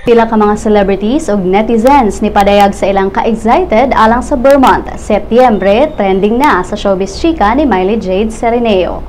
Pila ka mga celebrities ug netizens ni padayag sa ilang ka-excited alang sa Vermont. Setyembre, trending na sa Showbiz chika ni Miley Jade Sereneo.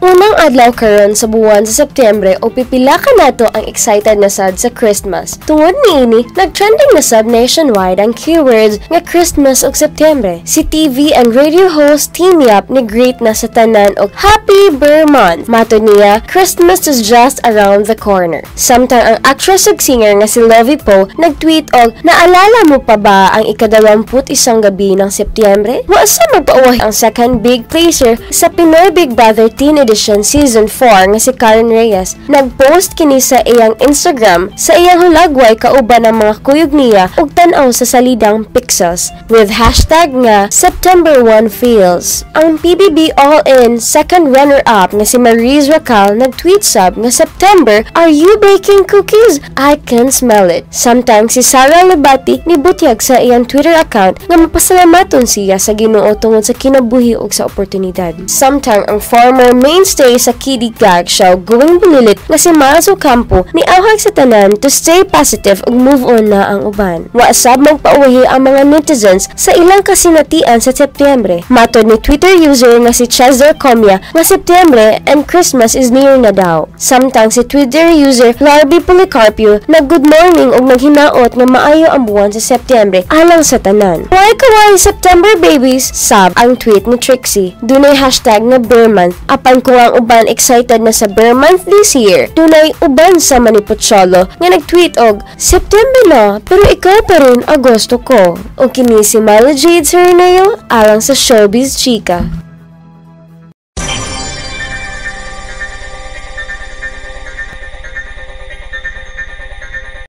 Unang adlaw karon sa buwan sa Setyembre o pipila ka nato ang excited na sad sa Christmas. Tungod niini, nag-trending na sab nationwide ang keywords nga Christmas ug Setyembre. Si TV and radio host Team Yap ni greet na sa tanan og Happy Vermont. Mato niya, Christmas is just around the corner. Samtang ang actress ug singer nga si Lovie Poe nag-tweet og naalala mo pa ba ang ika-21 gabi ng Setyembre? Wa sa magpauwahi ang second big placer sa Pinoy Big Brother Teen Edition Season 4 nga si Karen Reyes. Nag-post kini sa iyang Instagram sa iyang hulagway kauban ng mga kuyog niya ug tan-aw sa salidang pixels with hashtag nga September 1 Feels. Ang PBB All-In second runner-up nga si Maurice Racal nag-tweet sab nga September, are you baking cookies? I can smell it. Samtang si Sarah Lebati nibutyag sa iyang Twitter account nga mapasalamaton siya sa Ginoo tungod sa kinabuhi ug sa oportunidad. Samtang ang former mainstay sa Kiddie Gag show Going Bulilit nga si Miles Ocampo ni awhag sa tanan to stay positive ug move on na ang uban. Wa sab magpauwahi ang mga netizens sa ilang kasinatian sa Setyembre. Matod ni Twitter user nga si Chazor Comia nga Setyembre and Christmas is near na daw. Samtang si Twitter user Larby Policarpio nag-good morning ug naghinaot nga maayo ang buwan sa Setyembre alang sa tanan. Kaway September babies sab ang tweet ni Trixie. Dunay hashtag nga Berman. Apan kung ang uban excited na sa Bear Month this year, dunay uban sa Manipucholo nga nag-tweet og September na pero ikaw pa rin Agosto ko. O kini si Miley Jade Sereneo alang sa Showbiz chika.